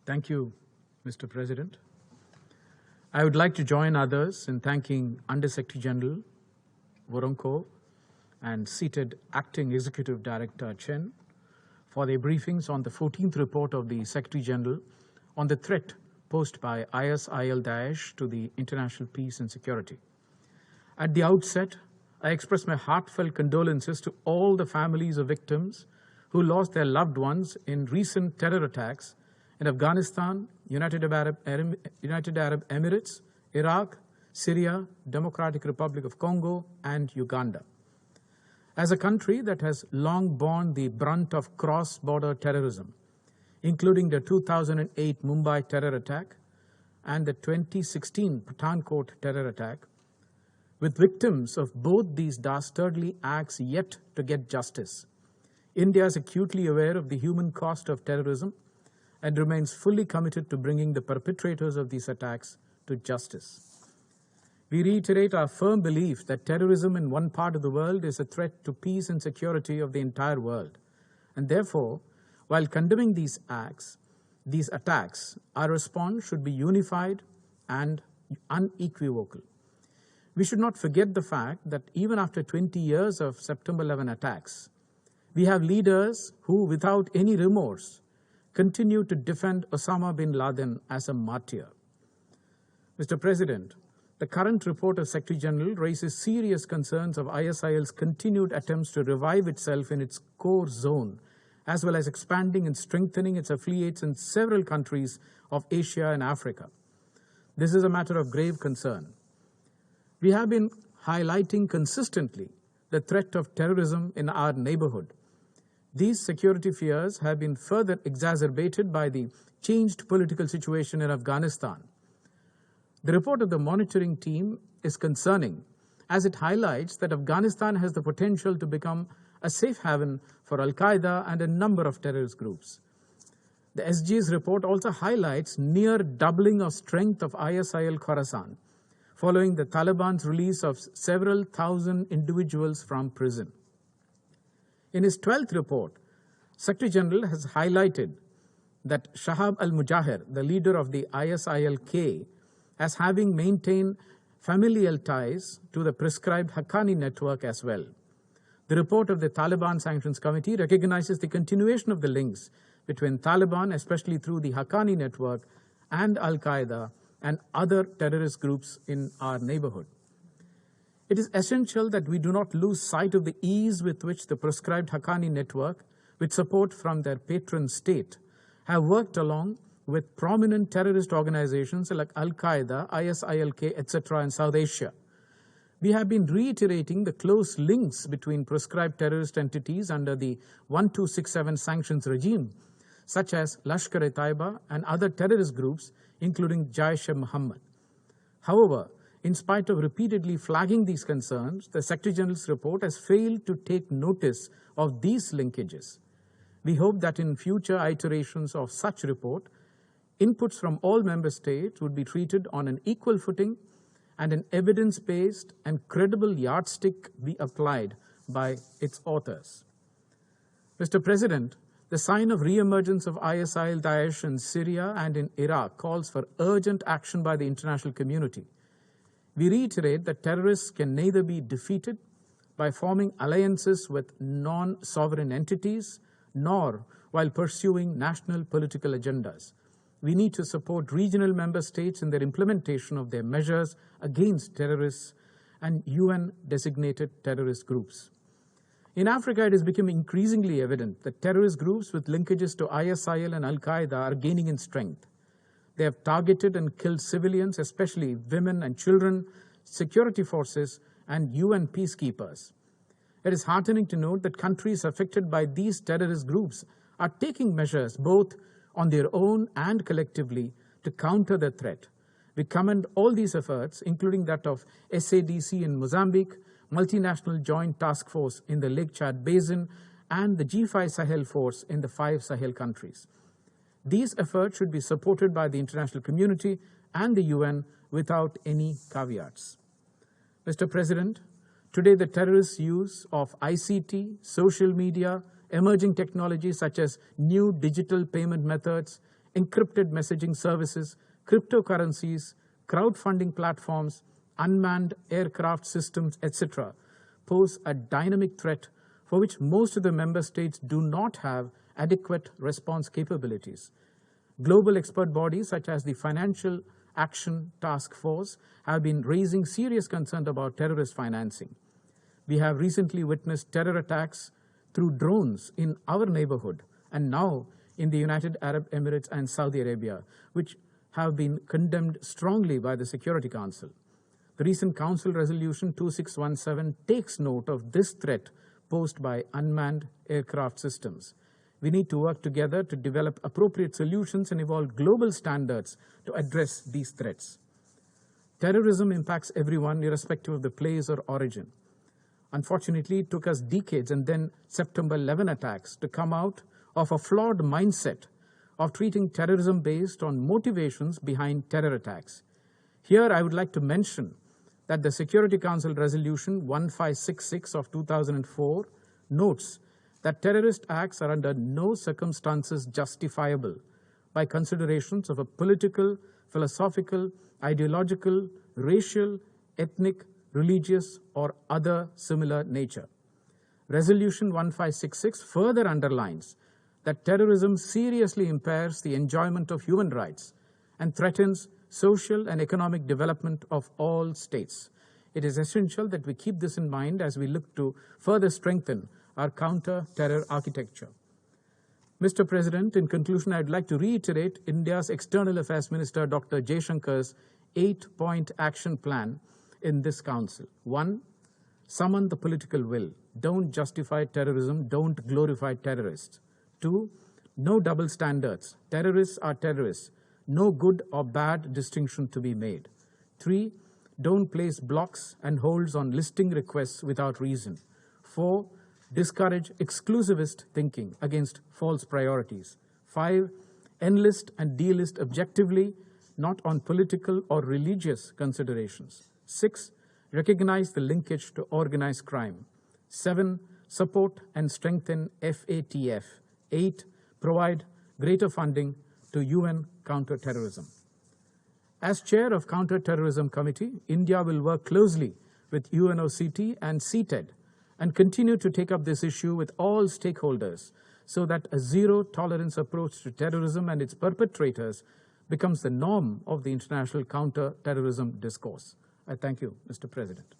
Thank you, Mr. President. I would like to join others in thanking Under-Secretary General Woronko and seated Acting Executive Director Chen for their briefings on the 14th report of the Secretary General on the threat posed by ISIL-Daesh to the international peace and security. At the outset, I express my heartfelt condolences to all the families of victims who lost their loved ones in recent terror attacks in Afghanistan, United Arab Emirates, Iraq, Syria, Democratic Republic of Congo, and Uganda. As a country that has long borne the brunt of cross-border terrorism, including the 2008 Mumbai terror attack and the 2016 Pathankot terror attack, with victims of both these dastardly acts yet to get justice, India is acutely aware of the human cost of terrorism and remains fully committed to bringing the perpetrators of these attacks to justice. We reiterate our firm belief that terrorism in one part of the world is a threat to peace and security of the entire world. And therefore, while condemning these attacks, our response should be unified and unequivocal. We should not forget the fact that even after 20 years of September 11 attacks, we have leaders who, without any remorse, continue to defend Osama bin Laden as a martyr. Mr. President, the current report of Secretary General raises serious concerns of ISIL's continued attempts to revive itself in its core zone, as well as expanding and strengthening its affiliates in several countries of Asia and Africa. This is a matter of grave concern. We have been highlighting consistently the threat of terrorism in our neighborhood. These security fears have been further exacerbated by the changed political situation in Afghanistan. The report of the monitoring team is concerning as it highlights that Afghanistan has the potential to become a safe haven for Al-Qaeda and a number of terrorist groups. The SG's report also highlights near doubling of strength of ISIL Khorasan following the Taliban's release of several thousand individuals from prison. In his 12th report, Secretary General has highlighted that Shahab al-Mujahir, the leader of the ISIL-K, as having maintained familial ties to the prescribed Haqqani network as well. The report of the Taliban Sanctions Committee recognizes the continuation of the links between Taliban, especially through the Haqqani network, and Al-Qaeda and other terrorist groups in our neighborhood. It is essential that we do not lose sight of the ease with which the proscribed Haqqani network, with support from their patron state, have worked along with prominent terrorist organizations like Al-Qaeda, ISIL-K, etc. in South Asia. We have been reiterating the close links between proscribed terrorist entities under the 1267 sanctions regime, such as Lashkar-e-Taiba and other terrorist groups, including Jaish-e-Mohammed. However, in spite of repeatedly flagging these concerns, the Secretary General's report has failed to take notice of these linkages. We hope that in future iterations of such report, inputs from all member states would be treated on an equal footing and an evidence-based and credible yardstick be applied by its authors. Mr. President, the sign of re-emergence of ISIL-Daesh in Syria and in Iraq calls for urgent action by the international community. We reiterate that terrorists can neither be defeated by forming alliances with non-sovereign entities, nor while pursuing national political agendas. We need to support regional member states in their implementation of their measures against terrorists and UN-designated terrorist groups. In Africa, it is becoming increasingly evident that terrorist groups with linkages to ISIL and Al-Qaeda are gaining in strength. They have targeted and killed civilians, especially women and children, security forces, and UN peacekeepers. It is heartening to note that countries affected by these terrorist groups are taking measures both on their own and collectively to counter the threat. We commend all these efforts, including that of SADC in Mozambique, Multinational Joint Task Force in the Lake Chad Basin, and the G5 Sahel Force in the 5 Sahel countries. These efforts should be supported by the international community and the UN without any caveats. Mr. President, today the terrorists' use of ICT, social media, emerging technologies such as new digital payment methods, encrypted messaging services, cryptocurrencies, crowdfunding platforms, unmanned aircraft systems, etc., pose a dynamic threat for which most of the member states do not have adequate response capabilities. Global expert bodies such as the Financial Action Task Force have been raising serious concern about terrorist financing. We have recently witnessed terror attacks through drones in our neighborhood and now in the United Arab Emirates and Saudi Arabia, which have been condemned strongly by the Security Council. The recent Council Resolution 2617 takes note of this threat posed by unmanned aircraft systems. We need to work together to develop appropriate solutions and evolve global standards to address these threats. Terrorism impacts everyone irrespective of the place or origin. Unfortunately, it took us decades and then September 11 attacks to come out of a flawed mindset of treating terrorism based on motivations behind terror attacks. Here I would like to mention that the Security Council Resolution 1566 of 2004 notes that terrorist acts are under no circumstances justifiable by considerations of a political, philosophical, ideological, racial, ethnic, religious, or other similar nature. Resolution 1566 further underlines that terrorism seriously impairs the enjoyment of human rights and threatens social and economic development of all states. It is essential that we keep this in mind as we look to further strengthen our counter-terror architecture. Mr. President, in conclusion, I'd like to reiterate India's External Affairs Minister Dr. Jaishankar's 8-point action plan in this council. 1. Summon the political will. Don't justify terrorism. Don't glorify terrorists. 2. No double standards. Terrorists are terrorists. No good or bad distinction to be made. 3. Don't place blocks and holds on listing requests without reason. 4. Discourage exclusivist thinking against false priorities. 5. Enlist and delist objectively, not on political or religious considerations. 6. Recognize the linkage to organized crime. 7. Support and strengthen FATF. 8. Provide greater funding to UN counter-terrorism. As chair of Counter-Terrorism Committee, India will work closely with UNOCT and CTED and continue to take up this issue with all stakeholders so that a zero-tolerance approach to terrorism and its perpetrators becomes the norm of the international counter-terrorism discourse. I thank you, Mr. President.